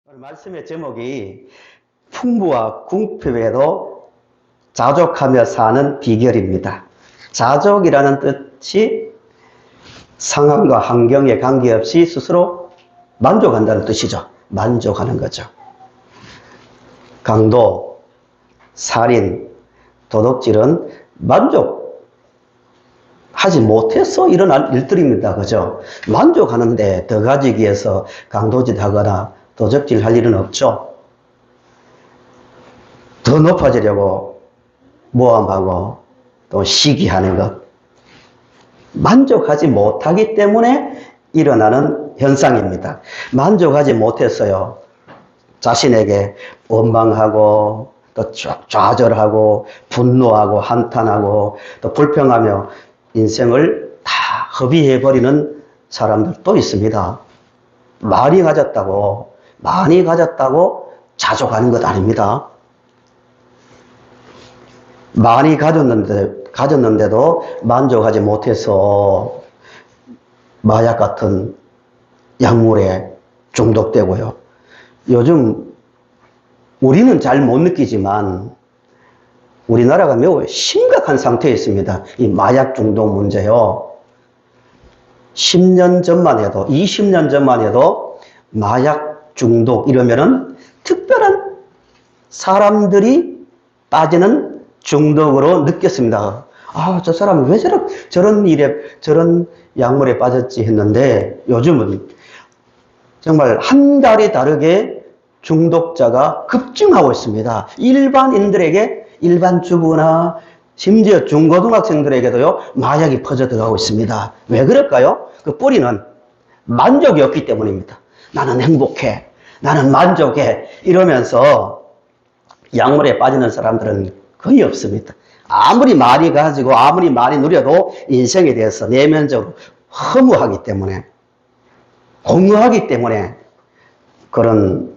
오늘 말씀의 제목이 풍부와 궁핍에도 자족하며 사는 비결입니다. 자족이라는 뜻이 상황과 환경에 관계없이 스스로 만족한다는 뜻이죠. 만족하는 거죠. 강도, 살인, 도둑질은 만족하지 못해서 일어난 일들입니다. 그죠? 만족하는데 더 가지기 위해서 강도짓 하거나 도적질 할 일은 없죠. 더 높아지려고 모함하고 또 시기하는 것. 만족하지 못하기 때문에 일어나는 현상입니다. 만족하지 못했어요. 자신에게 원망하고 또 좌절하고 분노하고 한탄하고 또 불평하며 인생을 다 허비해버리는 사람들도 있습니다. 많이 가졌다고 자족하는 것 아닙니다. 많이 가졌는데도 만족하지 못해서 마약 같은 약물에 중독되고요. 요즘 우리는 잘 못 느끼지만 우리나라가 매우 심각한 상태에 있습니다. 이 마약 중독 문제요. 10년 전만 해도, 20년 전만 해도 마약 중독 이러면은 특별한 사람들이 빠지는 중독으로 느꼈습니다. 아, 저 사람은 왜 저런 일에, 저런 약물에 빠졌지 했는데 요즘은 정말 한 달이 다르게 중독자가 급증하고 있습니다. 일반인들에게, 일반 주부나 심지어 중고등학생들에게도요, 마약이 퍼져 들어가고 있습니다. 왜 그럴까요? 그 뿌리는 만족이 없기 때문입니다. 나는 행복해. 나는 만족해. 이러면서 약물에 빠지는 사람들은 거의 없습니다. 아무리 많이 가지고 아무리 많이 누려도 인생에 대해서 내면적으로 허무하기 때문에, 공허하기 때문에 그런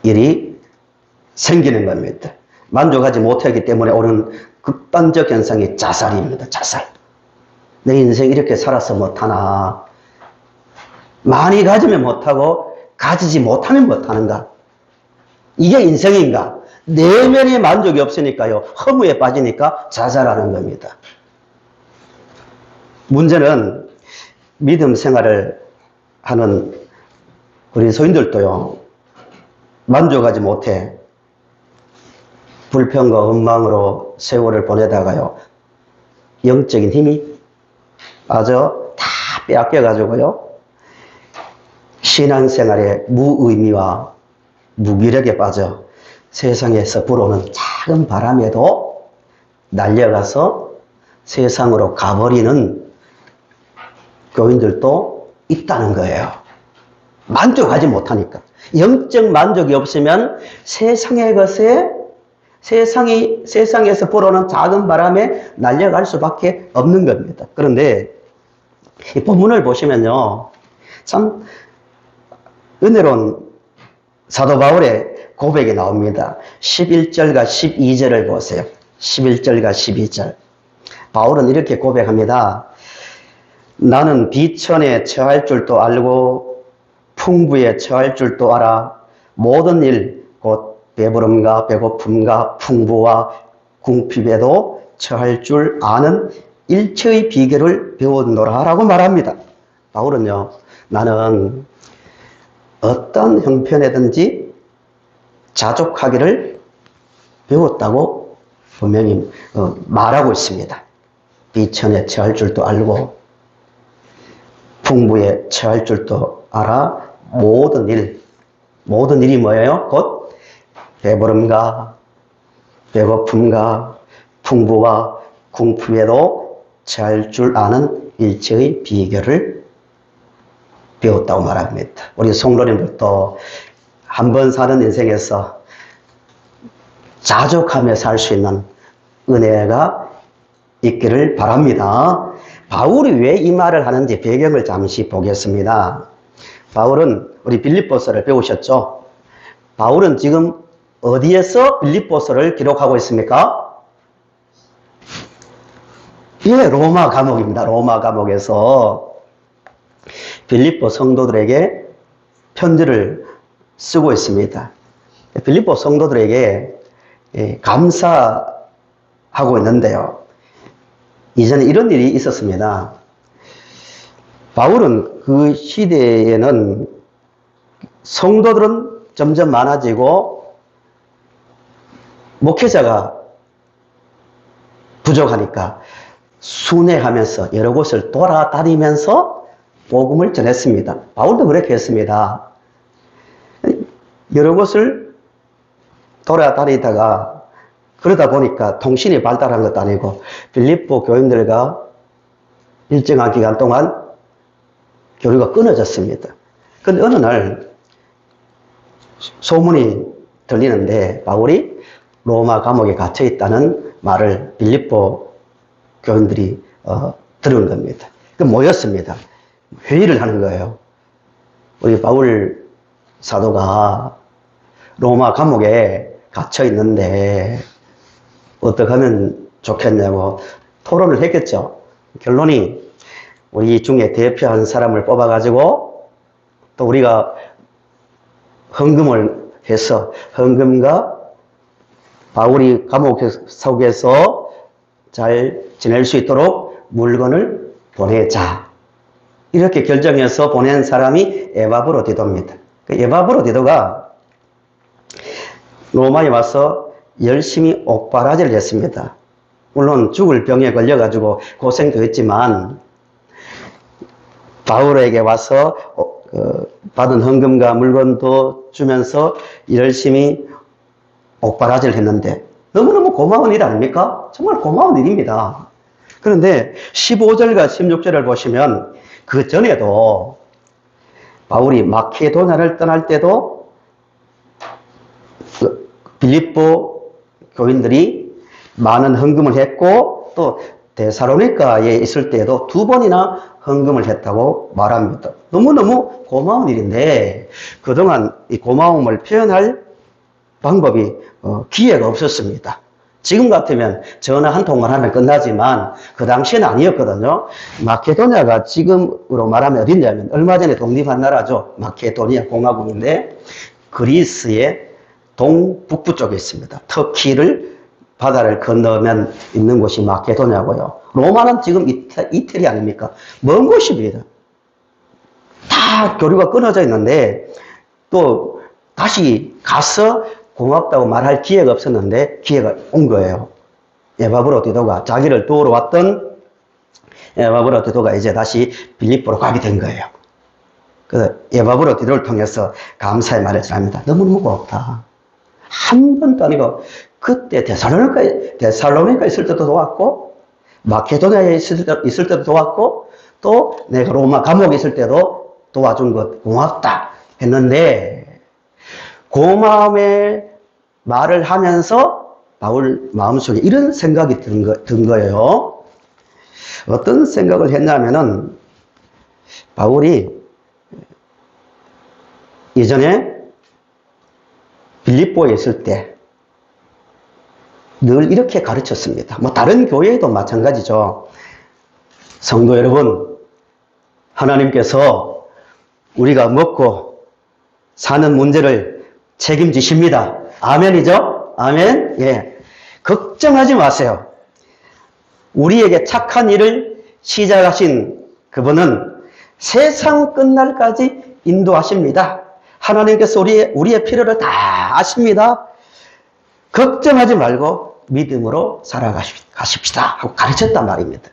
일이 생기는 겁니다. 만족하지 못하기 때문에 오는 극단적 현상이 자살입니다. 자살. 내 인생 이렇게 살아서 못하나. 많이 가지면 못하고 가지지 못하면 못하는가. 이게 인생인가. 내면의 만족이 없으니까요. 허무에 빠지니까 자살하는 겁니다. 문제는 믿음 생활을 하는 우리 소인들도요. 만족하지 못해 불평과 원망으로 세월을 보내다가요. 영적인 힘이 빠져 다 빼앗겨가지고요. 신앙생활의 무의미와 무기력에 빠져 세상에서 불어오는 작은 바람에도 날려가서 세상으로 가버리는 교인들도 있다는 거예요. 만족하지 못하니까. 영적 만족이 없으면 세상의 것에 세상에서 불어오는 작은 바람에 날려갈 수밖에 없는 겁니다. 그런데 이 본문을 보시면요. 참 은혜로운 사도 바울의 고백이 나옵니다. 11절과 12절을 보세요. 11절과 12절. 바울은 이렇게 고백합니다. 나는 비천에 처할 줄도 알고 풍부에 처할 줄도 알아. 모든 일, 곧 배부름과 배고픔과 풍부와 궁핍에도 처할 줄 아는 일체의 비결을 배웠노라 라고 말합니다. 바울은요, 나는 어떤 형편에든지 자족하기를 배웠다고 분명히 말하고 있습니다. 비천에 처할 줄도 알고 풍부에 처할 줄도 알아. 모든 일이 뭐예요? 곧 배부름과 배고픔과 풍부와 궁핍에도 처할 줄 아는 일체의 비결을 배웠다고 말합니다. 우리 성도님들도 한 번 사는 인생에서 자족하며 살 수 있는 은혜가 있기를 바랍니다. 바울이 왜 이 말을 하는지 배경을 잠시 보겠습니다. 바울은 우리 빌립보서를 배우셨죠? 바울은 지금 어디에서 빌립보서를 기록하고 있습니까? 예, 로마 감옥입니다. 로마 감옥에서 빌립보 성도들에게 편지를 쓰고 있습니다. 빌립보 성도들에게 감사하고 있는데요. 이전에 이런 일이 있었습니다. 바울은 그 시대에는 성도들은 점점 많아지고 목회자가 부족하니까 순회하면서 여러 곳을 돌아다니면서 복음을 전했습니다. 바울도 그렇게 했습니다. 여러 곳을 돌아다니다가 그러다 보니까 통신이 발달한 것도 아니고 빌립보 교인들과 일정한 기간 동안 교류가 끊어졌습니다. 그런데 어느 날 소문이 들리는데 바울이 로마 감옥에 갇혀 있다는 말을 빌립보 교인들이 들은 겁니다. 그 모였습니다. 회의를 하는 거예요. 우리 바울 사도가 로마 감옥에 갇혀 있는데 어떻게 하면 좋겠냐고 토론을 했겠죠. 결론이 우리 중에 대표한 사람을 뽑아가지고 또 우리가 헌금을 해서 헌금과 바울이 감옥 속에서 잘 지낼 수 있도록 물건을 보내자. 이렇게 결정해서 보낸 사람이 에바브로디도입니다. 그 에바브로디도가 로마에 와서 열심히 옥바라지를 했습니다. 물론 죽을 병에 걸려가지고 고생도 했지만 바울에게 와서 받은 헌금과 물건도 주면서 열심히 옥바라지를 했는데 너무너무 고마운 일 아닙니까? 정말 고마운 일입니다. 그런데 15절과 16절을 보시면 그 전에도 바울이 마케도냐를 떠날 때도 빌립보 교인들이 많은 헌금을 했고 또 데살로니가에 있을 때에도 2번이나 헌금을 했다고 말합니다. 너무너무 고마운 일인데 그동안 이 고마움을 표현할 방법이 기회가 없었습니다. 지금 같으면 전화 한 통만 하면 끝나지만 그 당시에는 아니었거든요. 마케도냐가 지금으로 말하면 어디냐면 얼마 전에 독립한 나라죠. 마케도니아 공화국인데 그리스의 동북부 쪽에 있습니다. 터키를 바다를 건너면 있는 곳이 마케도냐고요. 로마는 지금 이태리 아닙니까? 먼 곳입니다. 다 교류가 끊어져 있는데 또 다시 가서 고맙다고 말할 기회가 없었는데 기회가 온 거예요. 에바브로디도가 자기를 도우러 왔던 에바브로디도가 이제 다시 빌립보로 가게 된 거예요. 그래서 에바브로디도를 통해서 감사의 말을 전합니다. 너무너무 고맙다. 한 번도 아니고 그때 데살로니가 있을 때도 도왔고 마케도니아에 있을 때도 도왔고 또 내가 로마 감옥에 있을 때도 도와준 것 고맙다 했는데 고마움의 말을 하면서 바울 마음속에 이런 생각이 든 거예요. 어떤 생각을 했냐면은 바울이 예전에 빌립보에 있을 때 늘 이렇게 가르쳤습니다. 뭐 다른 교회에도 마찬가지죠. 성도 여러분, 하나님께서 우리가 먹고 사는 문제를 책임지십니다. 아멘이죠? 아멘? 예. 걱정하지 마세요. 우리에게 착한 일을 시작하신 그분은 세상 끝날까지 인도하십니다. 하나님께서 우리의 필요를 다 아십니다. 걱정하지 말고 믿음으로 살아가십시다 하고 가르쳤단 말입니다.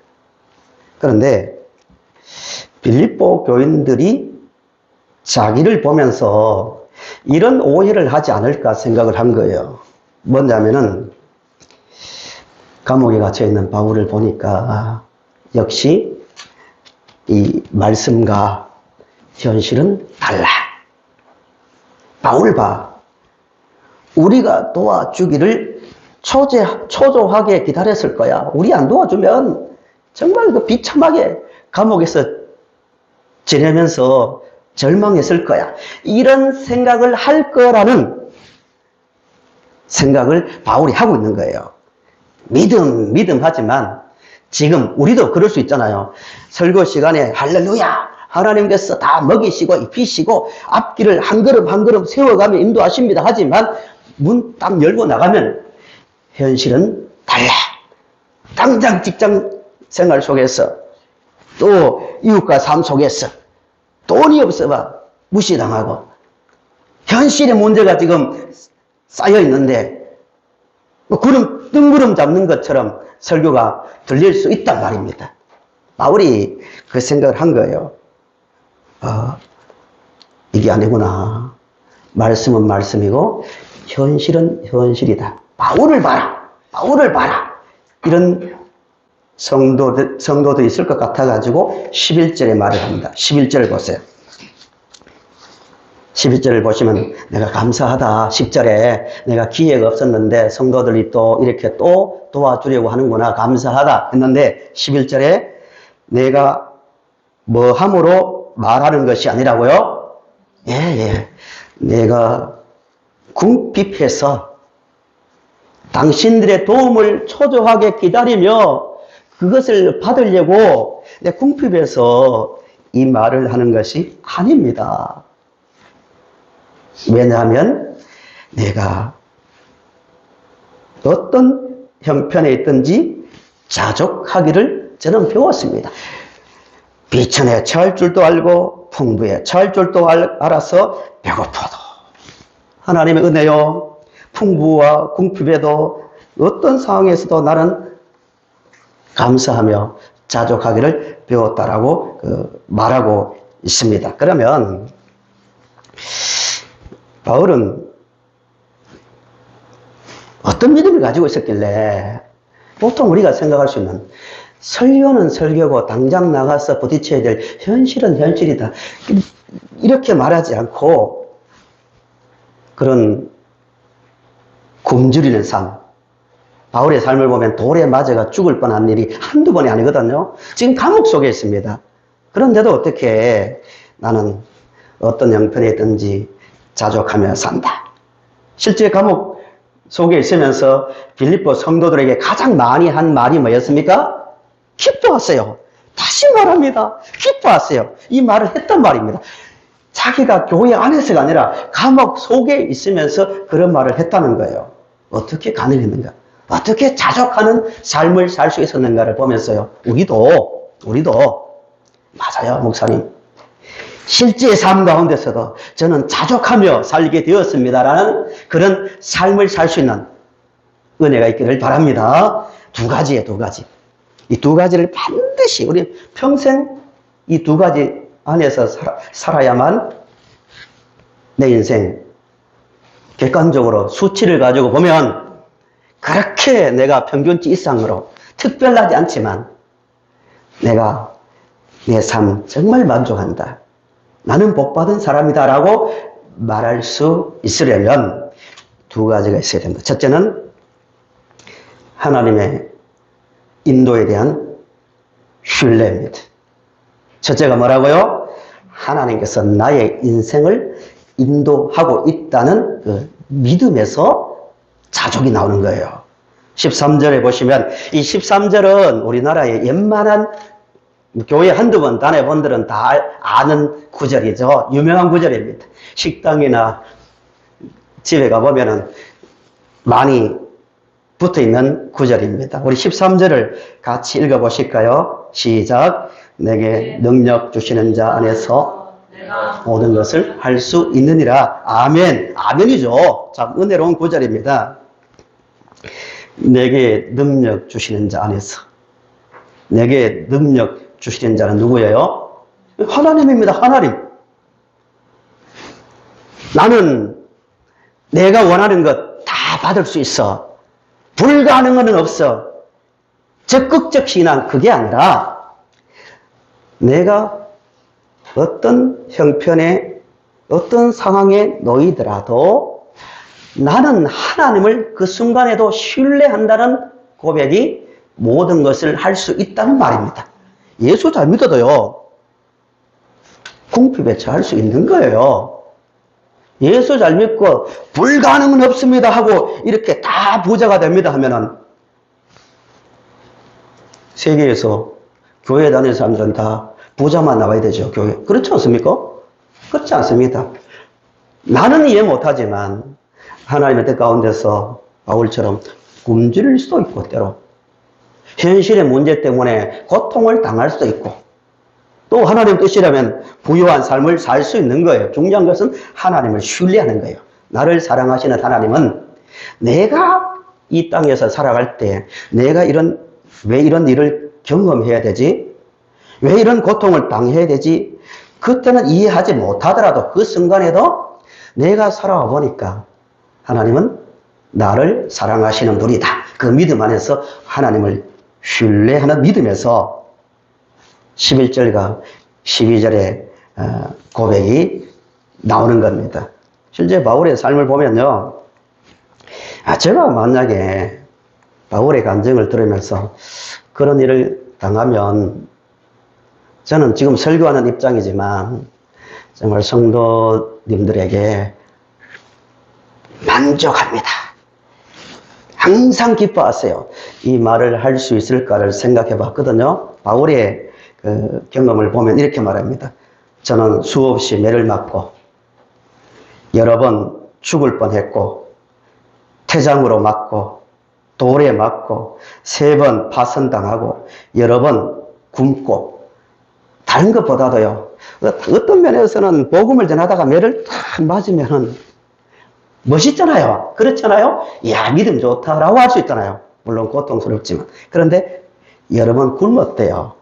그런데 빌립보 교인들이 자기를 보면서 이런 오해를 하지 않을까 생각을 한 거예요. 뭐냐면은 감옥에 갇혀 있는 바울을 보니까 역시 이 말씀과 현실은 달라. 바울 봐. 우리가 도와주기를 초조하게 기다렸을 거야. 우리 안 도와주면 정말 그 비참하게 감옥에서 지내면서 절망했을 거야. 이런 생각을 할 거라는 생각을 바울이 하고 있는 거예요. 믿음 하지만 지금 우리도 그럴 수 있잖아요. 설교 시간에 할렐루야 하나님께서 다 먹이시고 입히시고 앞길을 한 걸음 한 걸음 세워가며 인도하십니다. 하지만 문 딱 열고 나가면 현실은 달라. 당장 직장 생활 속에서 또 이웃과 삶 속에서 돈이 없어봐 무시당하고 현실의 문제가 지금 쌓여 있는데 뭐 뜬구름 잡는 것처럼 설교가 들릴 수 있단 말입니다. 바울이 그 생각을 한 거예요. 이게 아니구나. 말씀은 말씀이고 현실은 현실이다. 바울을 봐라. 바울을 봐라. 이런 성도도 있을 것 같아가지고 11절에 말을 합니다. 11절을 보세요. 11절을 보시면 내가 감사하다. 10절에 내가 기회가 없었는데 성도들이 또 이렇게 또 도와주려고 하는구나. 감사하다 했는데 11절에 내가 뭐 함으로 말하는 것이 아니라고요? 예. 내가 궁핍해서 당신들의 도움을 초조하게 기다리며 그것을 받으려고 내 궁핍해서 이 말을 하는 것이 아닙니다. 왜냐하면 내가 어떤 형편에 있든지 자족하기를 저는 배웠습니다. 비천에 처할 줄도 알고 풍부에 처할 줄도 알아서 배고파도 하나님의 은혜요. 풍부와 궁핍에도 어떤 상황에서도 나는 감사하며 자족하기를 배웠다라고 말하고 있습니다. 그러면 바울은 어떤 믿음을 가지고 있었길래 보통 우리가 생각할 수 있는 설교는 설교고 당장 나가서 부딪혀야 될 현실은 현실이다. 이렇게 말하지 않고 그런 굶주리는 삶. 바울의 삶을 보면 돌에 맞아가 죽을 뻔한 일이 한두 번이 아니거든요. 지금 감옥 속에 있습니다. 그런데도 어떻게 나는 어떤 형편에 있든지 자족하며 산다. 실제 감옥 속에 있으면서 빌립보 성도들에게 가장 많이 한 말이 뭐였습니까? 기뻐하세요. 다시 말합니다. 기뻐하세요. 이 말을 했단 말입니다. 자기가 교회 안에서가 아니라 감옥 속에 있으면서 그런 말을 했다는 거예요. 어떻게 가능했는가? 어떻게 자족하는 삶을 살 수 있었는가를 보면서요. 우리도 맞아요, 목사님. 실제 삶 가운데서도 저는 자족하며 살게 되었습니다라는 그런 삶을 살 수 있는 은혜가 있기를 바랍니다. 두 가지. 이 두 가지를 반드시 우리 평생 이 두 가지 안에서 살아야만 내 인생 객관적으로 수치를 가지고 보면 그렇게 내가 평균치 이상으로 특별하지 않지만 내가 내 삶 정말 만족한다. 나는 복받은 사람이다라고 말할 수 있으려면 두 가지가 있어야 됩니다. 첫째는 하나님의 인도에 대한 신뢰입니다. 첫째가 뭐라고요? 하나님께서 나의 인생을 인도하고 있다는 그 믿음에서 자족이 나오는 거예요. 13절에 보시면 이 13절은 우리나라의 웬만한 교회 한두 번 다녀본 분들은 다 아는 구절이죠. 유명한 구절입니다. 식당이나 집에 가보면 많이 붙어있는 구절입니다. 우리 13절을 같이 읽어보실까요? 시작. 내게 능력 주시는 자 안에서 모든 것을 할 수 있느니라. 아멘. 아멘이죠. 참 은혜로운 구절입니다. 내게 능력 주시는 자 안에서. 내게 능력 주시는 자는 누구예요? 하나님입니다. 하나님. 나는 내가 원하는 것 다 받을 수 있어. 불가능한 건 없어. 적극적 신앙 그게 아니라 내가 어떤 형편에 어떤 상황에 놓이더라도 나는 하나님을 그 순간에도 신뢰한다는 고백이 모든 것을 할 수 있다는 말입니다. 예수 잘 믿어도요, 궁핍에 처할 수 있는 거예요. 예수 잘 믿고 불가능은 없습니다 하고 이렇게 다 부자가 됩니다 하면은 세계에서 교회 다니는 사람들은 다 부자만 나와야 되죠, 교회. 그렇지 않습니까? 그렇지 않습니다. 나는 이해 못하지만 하나님의 뜻 가운데서 바울처럼 굶주릴 수도 있고 때로 현실의 문제 때문에 고통을 당할 수도 있고 또 하나님 뜻이라면 부유한 삶을 살 수 있는 거예요. 중요한 것은 하나님을 신뢰하는 거예요. 나를 사랑하시는 하나님은 내가 이 땅에서 살아갈 때 내가 왜 이런 일을 경험해야 되지? 왜 이런 고통을 당해야 되지? 그때는 이해하지 못하더라도 그 순간에도 내가 살아와 보니까 하나님은 나를 사랑하시는 분이다. 그 믿음 안에서 하나님을 신뢰하는 믿음에서 11절과 12절의 고백이 나오는 겁니다. 실제 바울의 삶을 보면요. 제가 만약에 바울의 간증을 들으면서 그런 일을 당하면 저는 지금 설교하는 입장이지만 정말 성도님들에게 만족합니다. 항상 기뻐하세요. 이 말을 할 수 있을까를 생각해 봤거든요. 바울의 그 경험을 보면 이렇게 말합니다. 저는 수없이 매를 맞고 여러 번 죽을 뻔했고 태장으로 맞고 돌에 맞고 3번 파선당하고 여러 번 굶고 다른 것보다도요. 어떤 면에서는 복음을 전하다가 매를 탁 맞으면은 멋있잖아요. 그렇잖아요. 이야 믿음 좋다라고 할 수 있잖아요. 물론 고통스럽지만. 그런데 여러 번 굶었대요.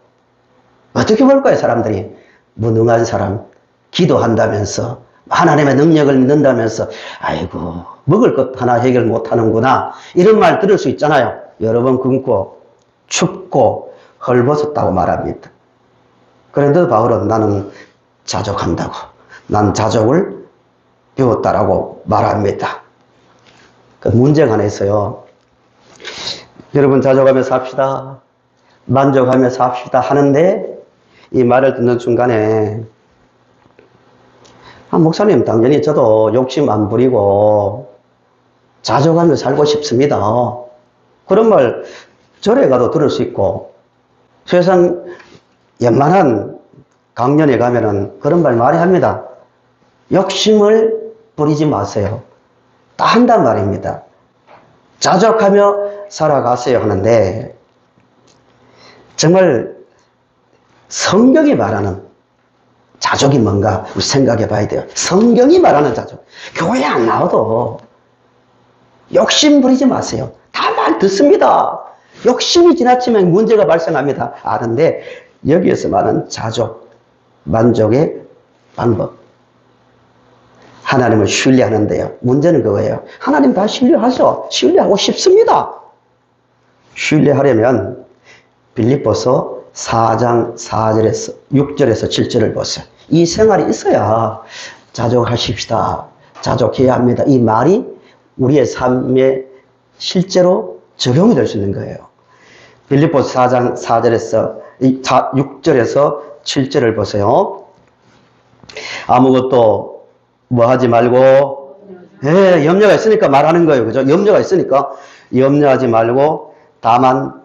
어떻게 볼까요? 사람들이 무능한 사람 기도한다면서 하나님의 능력을 믿는다면서 아이고 먹을 것 하나 해결 못하는구나 이런 말 들을 수 있잖아요. 여러 번 굶고 춥고 헐벗었다고 말합니다. 그런데 바울은 나는 자족한다고 난 자족을 배웠다라고 말합니다. 그 문제가 하나 있어요. 여러분 자족하며 삽시다. 만족하며 삽시다 하는데 이 말을 듣는 순간에 목사님 당연히 저도 욕심 안 부리고 자족하며 살고 싶습니다. 그런 말 절에 가도 들을 수 있고 세상 웬만한 강연에 가면은 그런 말 많이 합니다. 욕심을 부리지 마세요. 다 한단 말입니다. 자족하며 살아가세요 하는데 정말 성경이 말하는 자족이 뭔가 우리 생각해 봐야 돼요. 성경이 말하는 자족. 교회 안 나와도 욕심 부리지 마세요. 다 말 듣습니다. 욕심이 지나치면 문제가 발생합니다. 아는데 여기에서 말하는 자족, 만족의 방법. 하나님을 신뢰하는데요. 문제는 그거예요. 하나님 다 신뢰하죠. 신뢰하고 싶습니다. 신뢰하려면 빌립보서 4장 4절에서 6절에서 7절을 보세요. 이 생활이 있어야 자족하십시다. 자족해야 합니다. 이 말이 우리의 삶에 실제로 적용이 될 수 있는 거예요. 빌립보서 4장 4절에서 6절에서 7절을 보세요. 아무것도 뭐 하지 말고 염려가 있으니까 말하는 거예요. 그죠? 염려가 있으니까 염려하지 말고 다만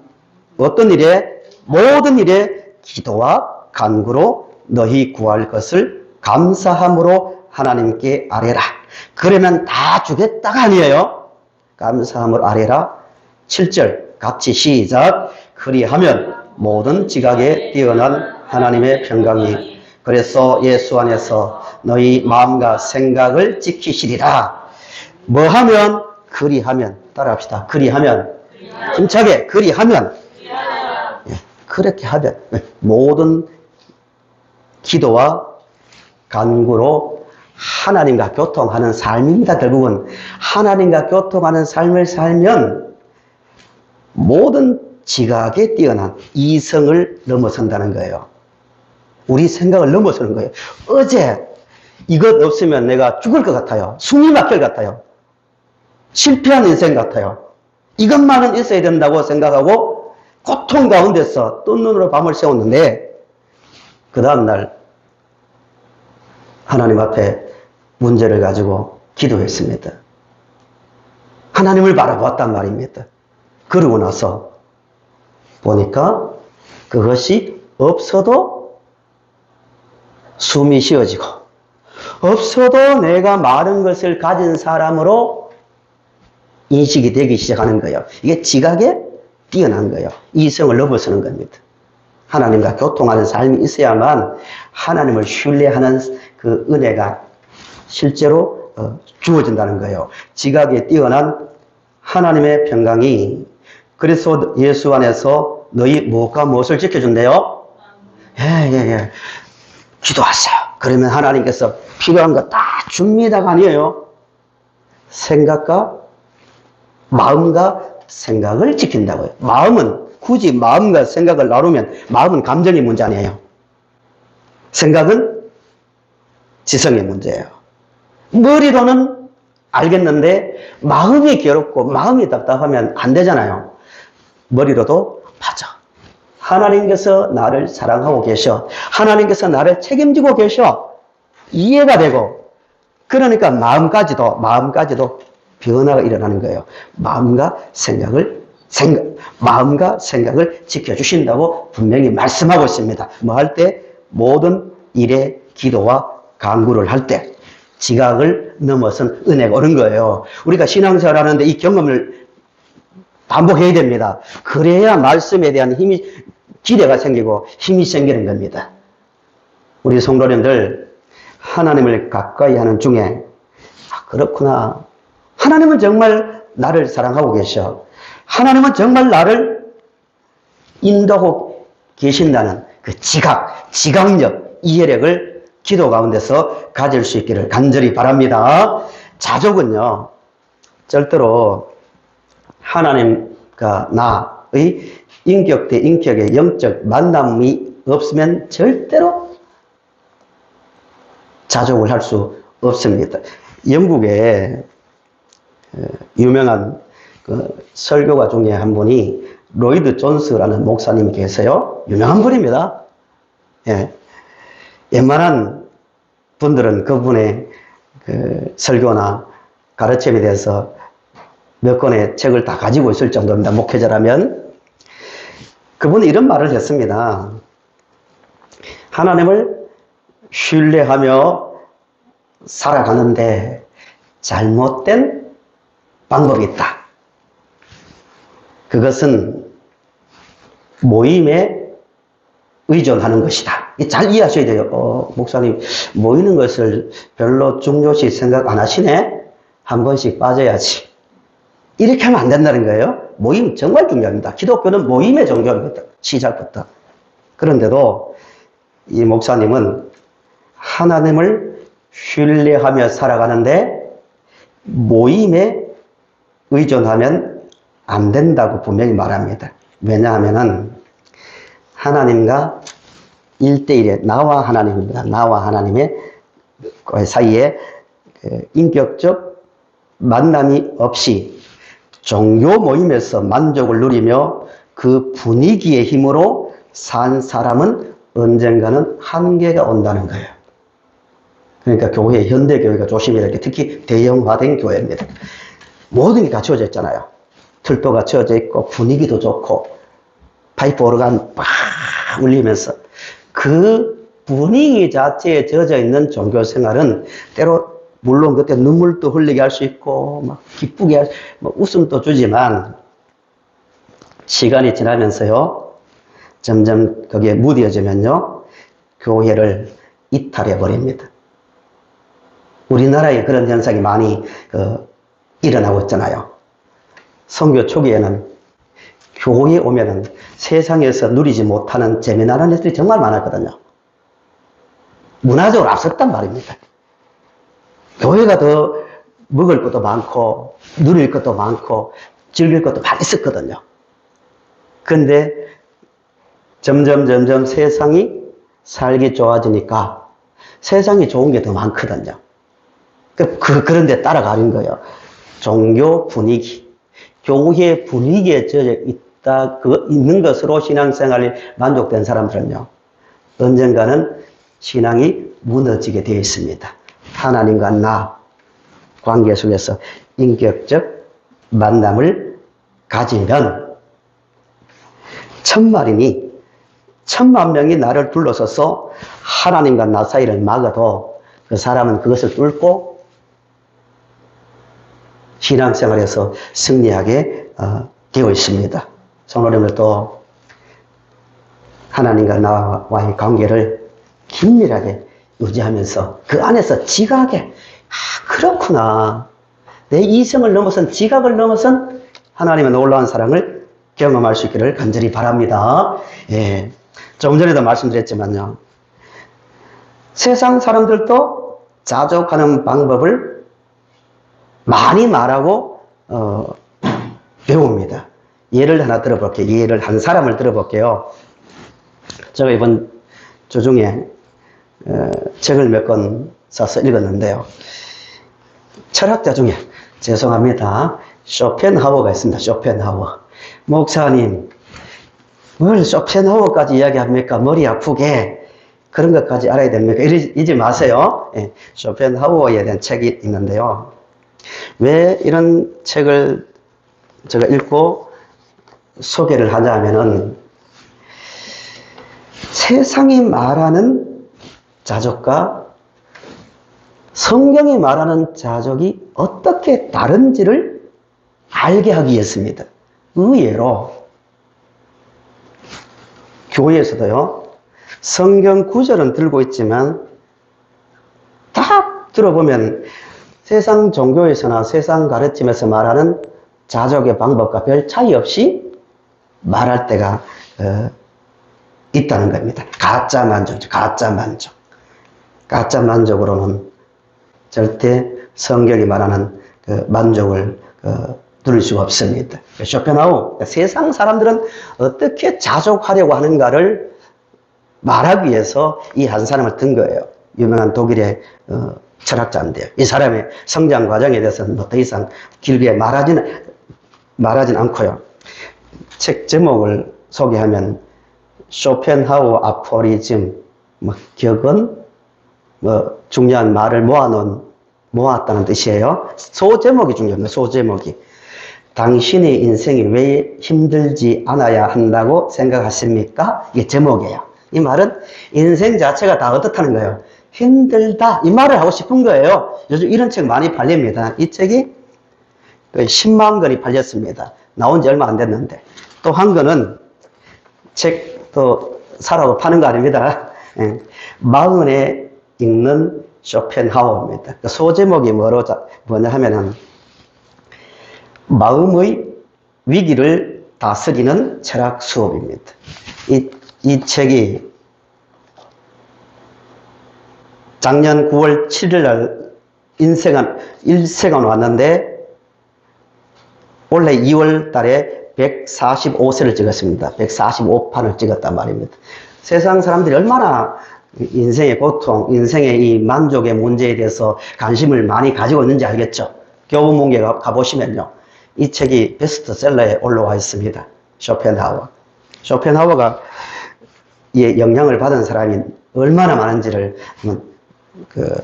어떤 일에 모든 일에 기도와 간구로 너희 구할 것을 감사함으로 하나님께 아뢰라. 그러면 다 주겠다가 아니에요. 감사함으로 아뢰라. 7절 같이 시작. 그리하면 모든 지각에 뛰어난 하나님의 평강이 그래서 예수 안에서 너희 마음과 생각을 지키시리라. 뭐 하면? 그리하면. 따라합시다. 그리하면. 힘차게 그리하면. 그렇게 하면 모든 기도와 간구로 하나님과 교통하는 삶입니다. 결국은 하나님과 교통하는 삶을 살면 모든 지각에 뛰어난 이성을 넘어선다는 거예요. 우리 생각을 넘어서는 거예요. 어제 이것 없으면 내가 죽을 것 같아요. 숨이 막힐 것 같아요. 실패한 인생 같아요. 이것만은 있어야 된다고 생각하고 고통 가운데서 뜬 눈으로 밤을 새웠는데 그 다음날 하나님 앞에 문제를 가지고 기도했습니다. 하나님을 바라보았단 말입니다. 그러고 나서 보니까 그것이 없어도 숨이 쉬어지고, 없어도 내가 많은 것을 가진 사람으로 인식이 되기 시작하는 거예요. 이게 지각에 뛰어난 거예요. 이성을 넘어서는 겁니다. 하나님과 교통하는 삶이 있어야만 하나님을 신뢰하는 그 은혜가 실제로 주어진다는 거예요. 지각에 뛰어난 하나님의 평강이, 그래서 예수 안에서 너희 무엇과 무엇을 지켜준대요? 예. 기도하세요. 그러면 하나님께서 필요한 거 다 줍니다가 아니에요. 생각과 마음과 생각을 지킨다고요. 마음은 굳이 마음과 생각을 나누면 마음은 감정의 문제 아니에요. 생각은 지성의 문제예요. 머리로는 알겠는데 마음이 괴롭고 마음이 답답하면 안 되잖아요. 머리로도 맞아. 하나님께서 나를 사랑하고 계셔. 하나님께서 나를 책임지고 계셔. 이해가 되고, 그러니까 마음까지도 변화가 일어나는 거예요. 마음과 생각을 지켜주신다고 분명히 말씀하고 있습니다. 뭐 할 때? 모든 일에 기도와 간구를 할 때 지각을 넘어선 은혜가 오는 거예요. 우리가 신앙생활 하는데 이 경험을 반복해야 됩니다. 그래야 말씀에 대한 기대가 생기고 힘이 생기는 겁니다. 우리 성도님들, 하나님을 가까이 하는 중에, 그렇구나. 하나님은 정말 나를 사랑하고 계셔. 하나님은 정말 나를 인도하고 계신다는 그 지각력, 이해력을 기도 가운데서 가질 수 있기를 간절히 바랍니다. 자족은요, 절대로 하나님과 나의 인격 대 인격의 영적 만남이 없으면 절대로 자족을 할 수 없습니다. 영국에 유명한 설교가 중에 한 분이 로이드 존스라는 목사님이 계세요. 유명한 분입니다. 예. 웬만한 분들은 그분의 설교나 가르침에 대해서 몇 권의 책을 다 가지고 있을 정도입니다. 목회자라면. 그분이 이런 말을 했습니다. 하나님을 신뢰하며 살아가는데 잘못된 방법이 있다. 그것은 모임에 의존하는 것이다. 잘 이해하셔야 돼요. 목사님, 모이는 것을 별로 중요시 생각 안 하시네? 한 번씩 빠져야지. 이렇게 하면 안 된다는 거예요. 모임 정말 중요합니다. 기독교는 모임의 종교입니다. 시작부터. 그런데도 이 목사님은 하나님을 신뢰하며 살아가는데 모임에 의존하면 안 된다고 분명히 말합니다. 왜냐하면 하나님과 1대1의 나와 하나님입니다. 나와 하나님의 사이에 인격적 만남이 없이 종교 모임에서 만족을 누리며 그 분위기의 힘으로 산 사람은 언젠가는 한계가 온다는 거예요. 그러니까 교회, 현대교회가 조심해야 될 게 특히 대형화된 교회입니다. 모든 게 갖춰져 있잖아요. 틀도 갖춰져 있고 분위기도 좋고 파이프 오르간 빡 울리면서 그 분위기 자체에 젖어 있는 종교 생활은 때로 물론 그때 눈물도 흘리게 할 수 있고 막 기쁘게 웃음도 주지만 시간이 지나면서요 점점 거기에 무뎌지면요 교회를 이탈해 버립니다. 우리나라에 그런 현상이 많이 일어나고 있잖아요. 선교 초기에는 교회에 오면은 세상에서 누리지 못하는 재미나는 애들이 정말 많았거든요. 문화적으로 앞섰단 말입니다. 교회가 더 먹을 것도 많고 누릴 것도 많고 즐길 것도 많이 있었거든요. 그런데 점점 세상이 살기 좋아지니까 세상이 좋은 게 더 많거든요. 그런데 따라가는 거예요. 종교 분위기, 교회 분위기에 젖어 있는 것으로 신앙생활이 만족된 사람들은요, 언젠가는 신앙이 무너지게 되어 있습니다. 하나님과 나 관계 속에서 인격적 만남을 가지면 1000만 명이 나를 둘러서서 하나님과 나 사이를 막아도 그 사람은 그것을 뚫고 신앙생활에서 승리하게 되어 있습니다. 성도님들도 하나님과 나와의 관계를 긴밀하게 유지하면서 그 안에서 지각에 그렇구나. 내 이성을 넘어선 지각을 넘어선 하나님의 놀라운 사랑을 경험할 수 있기를 간절히 바랍니다. 예. 조금 전에도 말씀드렸지만요. 세상 사람들도 자족하는 방법을 많이 말하고 배웁니다. 예를 하나 들어볼게요. 예를 한 사람을 들어볼게요. 제가 이번 주중에 책을 몇 권 사서 읽었는데요. 철학자 중에 죄송합니다. 쇼펜하우어가 있습니다. 쇼펜하우어. 목사님, 뭘 쇼펜하우어까지 이야기합니까? 머리 아프게 그런 것까지 알아야 됩니까? 이러지 마세요. 예, 쇼펜하우어에 대한 책이 있는데요. 왜 이런 책을 제가 읽고 소개를 하자면은 세상이 말하는 자족과 성경이 말하는 자족이 어떻게 다른지를 알게 하기 위해서입니다. 의외로 교회에서도요, 성경 구절은 들고 있지만 딱 들어보면 세상 종교에서나 세상 가르침에서 말하는 자족의 방법과 별 차이 없이 말할 때가 있다는 겁니다. 가짜 만족이죠. 가짜 만족. 가짜 만족으로는 절대 성경이 말하는 그 만족을 누릴 수가 없습니다. 쇼펜하우어, 세상 사람들은 어떻게 자족하려고 하는가를 말하기 위해서 이 한 사람을 든 거예요. 유명한 독일의 철학자인데요. 이 사람의 성장 과정에 대해서는 뭐 더 이상 길게 말하진 않고요. 책 제목을 소개하면 쇼펜하우어 아포리즘, 격언, 중요한 말을 모았다는 뜻이에요. 소제목이 중요합니다. 소제목이. 당신의 인생이 왜 힘들지 않아야 한다고 생각하십니까? 이게 제목이에요. 이 말은 인생 자체가 다 어떻다는 거예요. 힘들다. 이 말을 하고 싶은 거예요. 요즘 이런 책 많이 팔립니다. 이 책이 10만 권이 팔렸습니다. 나온 지 얼마 안 됐는데. 또 한 권은 책도 사라고 파는 거 아닙니다. 마흔에 읽는 쇼펜하우어입니다. 소제목이 뭐냐 하면은 마음의 위기를 다스리는 철학 수업입니다. 이 책이 작년 9월 7일 날 일세관 왔는데 올해 2월 달에 145세를 찍었습니다. 145판을 찍었단 말입니다. 세상 사람들이 얼마나 인생의 고통, 인생의 이 만족의 문제에 대해서 관심을 많이 가지고 있는지 알겠죠? 교보문고에 가보시면요. 이 책이 베스트셀러에 올라와 있습니다. 쇼펜하우어. 쇼펜하우어가 이 영향을 받은 사람이 얼마나 많은지를 한번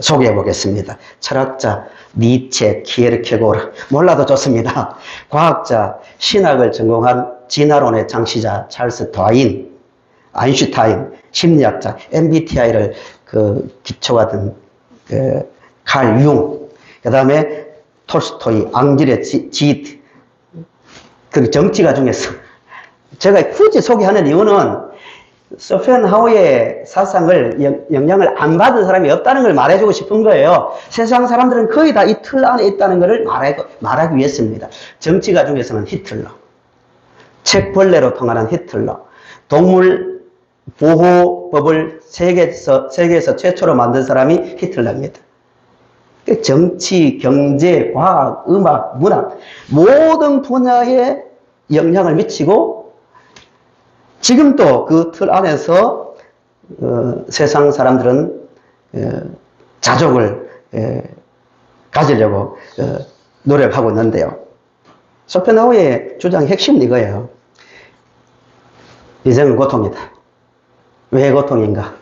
소개해 보겠습니다. 철학자 니체, 키에르케고르, 몰라도 좋습니다. 과학자, 신학을 전공한 진화론의 창시자 찰스 다윈, 아인슈타인, 심리학자, MBTI를 기초가 든 칼 융, 그 다음에 톨스토이, 앙질의 지트, 그 정치가 중에서 제가 굳이 소개하는 이유는 쇼펜하우어의 사상을 영향을 안 받은 사람이 없다는 걸 말해주고 싶은 거예요. 세상 사람들은 거의 다 이 틀 안에 있다는 것을 말하기 위해서입니다. 정치가 중에서는 히틀러, 책벌레로 통하는 히틀러, 동물 보호법을 세계에서 최초로 만든 사람이 히틀러입니다. 정치, 경제, 과학, 음악, 문학 모든 분야에 영향을 미치고 지금도 그 틀 안에서 세상 사람들은 자족을 가지려고 노력하고 있는데요. 쇼펜하우어의 주장의 핵심은 이거예요. 인생은 고통이다. 왜 고통인가?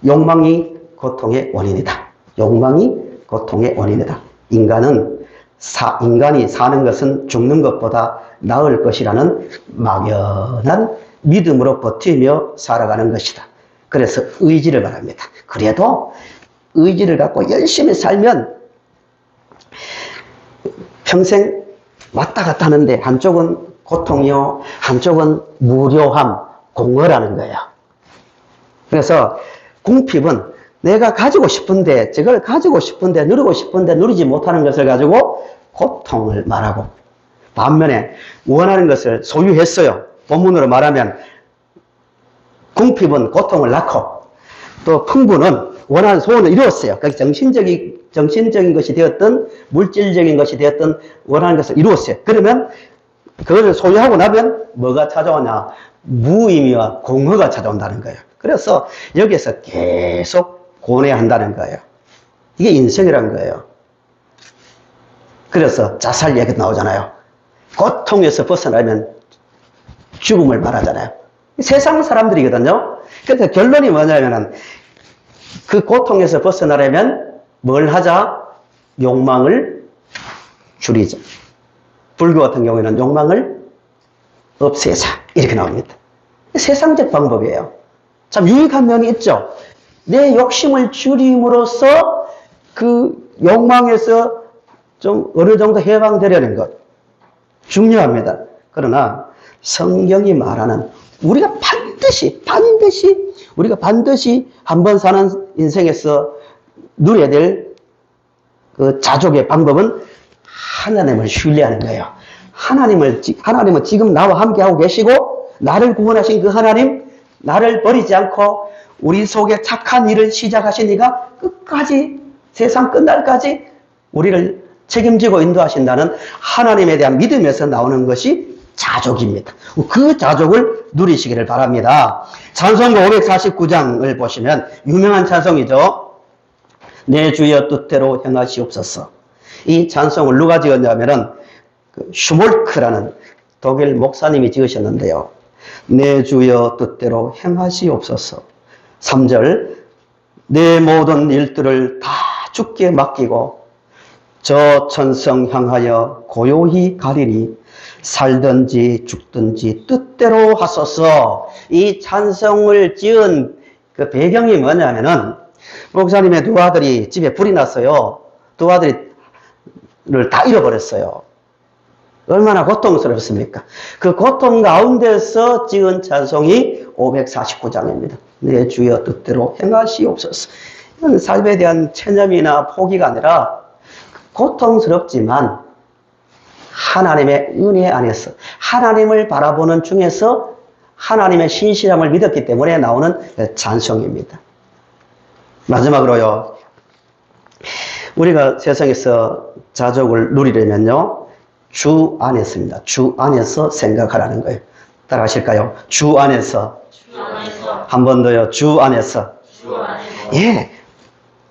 욕망이 고통의 원인이다. 욕망이 고통의 원인이다. 인간이 사는 것은 죽는 것보다 나을 것이라는 막연한 믿음으로 버티며 살아가는 것이다. 그래서 의지를 말합니다. 그래도 의지를 갖고 열심히 살면 평생 왔다 갔다 하는데 한쪽은 고통이요, 한쪽은 무료함, 공허라는 거예요. 그래서 궁핍은 내가 가지고 싶은데, 저걸 가지고 싶은데, 누리고 싶은데 누리지 못하는 것을 가지고 고통을 말하고, 반면에 원하는 것을 소유했어요. 본문으로 말하면 궁핍은 고통을 낳고, 또 풍부는 원하는 소원을 이루었어요. 그게 정신적인 것이 되었든 물질적인 것이 되었든 원하는 것을 이루었어요. 그러면 그것을 소유하고 나면 뭐가 찾아오냐? 무의미와 공허가 찾아온다는 거예요. 그래서 여기에서 계속 고뇌한다는 거예요. 이게 인생이라는 거예요. 그래서 자살 얘기 나오잖아요. 고통에서 벗어나면 죽음을 말하잖아요. 세상 사람들이거든요. 그러니까 결론이 뭐냐면은 그 고통에서 벗어나려면 뭘 하자? 욕망을 줄이자. 불교 같은 경우에는 욕망을 없애자. 이렇게 나옵니다. 세상적 방법이에요. 참 유익한 면이 있죠. 내 욕심을 줄임으로써 그 욕망에서 좀 어느 정도 해방되려는 것. 중요합니다. 그러나 성경이 말하는 우리가 반드시 한 번 사는 인생에서 누려야 될 그 자족의 방법은 하나님을 신뢰하는 거예요. 하나님은 지금 나와 함께하고 계시고 나를 구원하신 그 하나님, 나를 버리지 않고 우리 속에 착한 일을 시작하신 이가 끝까지 세상 끝날까지 우리를 책임지고 인도하신다는 하나님에 대한 믿음에서 나오는 것이 자족입니다. 그 자족을 누리시기를 바랍니다. 찬송가 549장을 보시면 유명한 찬송이죠. 내 주여 뜻대로 행하시옵소서. 이 찬송을 누가 지었냐면은 슈몰크라는 독일 목사님이 지으셨는데요. 내 주여 뜻대로 행하시옵소서. 3절 내 모든 일들을 다 주께 맡기고 저 천성 향하여 고요히 가리니 살든지 죽든지 뜻대로 하소서. 이 찬송을 지은 그 배경이 뭐냐면은 목사님의 두 아들이 집에 불이 났어요. 두 아들을 다 잃어버렸어요. 얼마나 고통스럽습니까? 그 고통 가운데서 지은 찬송이 549장입니다. 내 주여 뜻대로 행하시옵소서. 이건 삶에 대한 체념이나 포기가 아니라 고통스럽지만 하나님의 은혜 안에서 하나님을 바라보는 중에서 하나님의 신실함을 믿었기 때문에 나오는 찬송입니다. 마지막으로요. 우리가 세상에서 자족을 누리려면요. 주 안에서입니다. 주 안에서 생각하라는 거예요. 따라 하실까요? 주 안에서. 한 번 더요. 주 안에서. 예.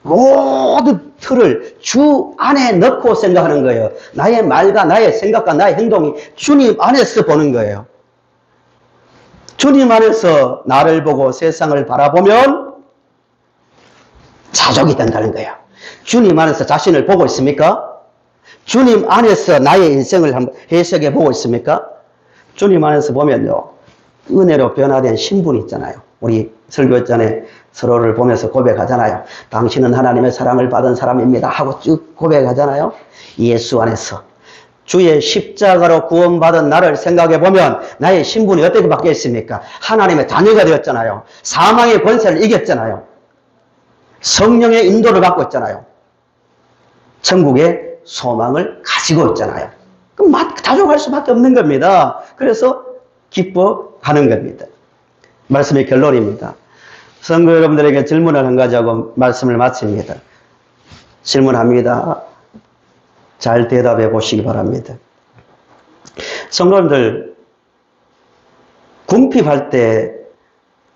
모든 틀을 주 안에 넣고 생각하는 거예요. 나의 말과 나의 생각과 나의 행동이 주님 안에서 보는 거예요. 주님 안에서 나를 보고 세상을 바라보면 자족이 된다는 거예요. 주님 안에서 자신을 보고 있습니까? 주님 안에서 나의 인생을 한번 해석해 보고 있습니까? 주님 안에서 보면요. 은혜로 변화된 신분이 있잖아요. 우리 설교 전에 서로를 보면서 고백하잖아요. 당신은 하나님의 사랑을 받은 사람입니다 하고 쭉 고백하잖아요. 예수 안에서 주의 십자가로 구원받은 나를 생각해 보면 나의 신분이 어떻게 바뀌어 있습니까? 하나님의 자녀가 되었잖아요. 사망의 권세를 이겼잖아요. 성령의 인도를 받고 있잖아요. 천국의 소망을 가지고 있잖아요. 그럼 자족할 수밖에 없는 겁니다. 그래서 기뻐하는 겁니다. 말씀의 결론입니다. 성도 여러분들에게 질문을 한 가지 하고 말씀을 마칩니다. 질문합니다. 잘 대답해 보시기 바랍니다. 성도님들, 궁핍할 때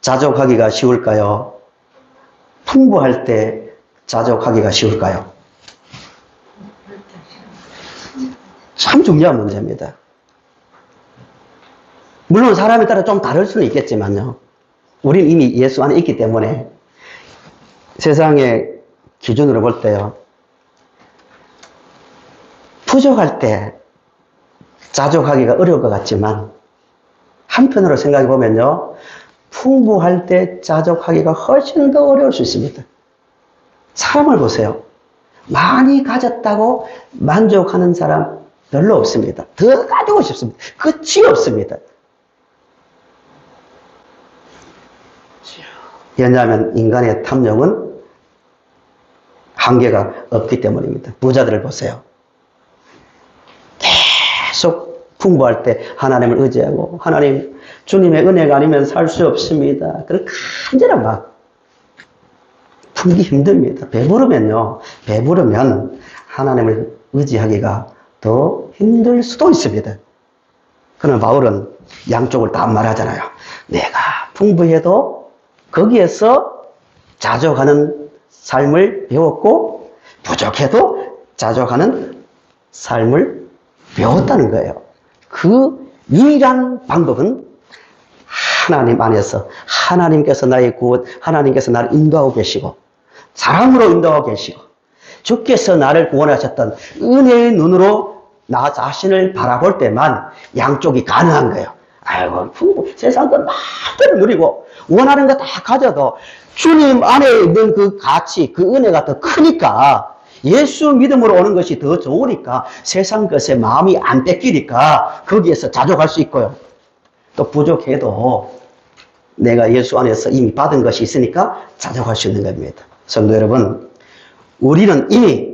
자족하기가 쉬울까요? 풍부할 때 자족하기가 쉬울까요? 참 중요한 문제입니다. 물론 사람에 따라 좀 다를 수는 있겠지만요. 우리는 이미 예수 안에 있기 때문에 세상의 기준으로 볼 때요. 부족할 때 자족하기가 어려울 것 같지만 한편으로 생각해 보면요. 풍부할 때 자족하기가 훨씬 더 어려울 수 있습니다. 사람을 보세요. 많이 가졌다고 만족하는 사람 별로 없습니다. 더 가지고 싶습니다. 끝이 없습니다. 왜냐하면 인간의 탐욕은 한계가 없기 때문입니다. 부자들을 보세요. 계속 풍부할 때 하나님을 의지하고 하나님 주님의 은혜가 아니면 살 수 없습니다. 그런 간절한 마음 품기 힘듭니다. 배부르면 하나님을 의지하기가 더 힘들 수도 있습니다. 그러나 바울은 양쪽을 다 말하잖아요. 내가 풍부해도 거기에서 자족하는 삶을 배웠고 부족해도 자족하는 삶을 배웠다는 거예요. 그 유일한 방법은 하나님 안에서 하나님께서 나의 구원, 하나님께서 나를 인도하고 계시고 사랑으로 인도하고 계시고 주께서 나를 구원하셨던 은혜의 눈으로 나 자신을 바라볼 때만 양쪽이 가능한 거예요. 아이고 풍부 세상 것 마음대로 누리고 원하는 거 다 가져도 주님 안에 있는 그 가치, 그 은혜가 더 크니까 예수 믿음으로 오는 것이 더 좋으니까 세상 것에 마음이 안 뺏기니까 거기에서 자족할 수 있고요. 또 부족해도 내가 예수 안에서 이미 받은 것이 있으니까 자족할 수 있는 겁니다. 성도 여러분, 우리는 이미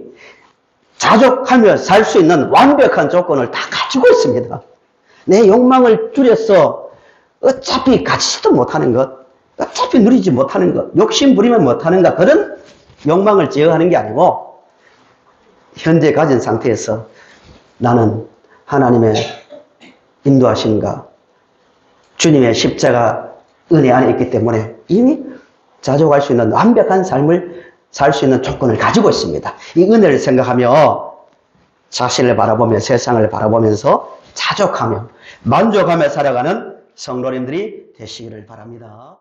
자족하며 살 수 있는 완벽한 조건을 다 가지고 있습니다. 내 욕망을 줄여서 어차피 가지지도 못하는 것, 어차피 누리지 못하는 것, 욕심 부리면 못하는 것, 그런 욕망을 제어하는 게 아니고 현재 가진 상태에서 나는 하나님의 인도하심과 주님의 십자가 은혜 안에 있기 때문에 이미 자족할 수 있는 완벽한 삶을 살 수 있는 조건을 가지고 있습니다. 이 은혜를 생각하며 자신을 바라보며 세상을 바라보면서 자족하며 만족하며 살아가는 성도님들이 되시기를 바랍니다.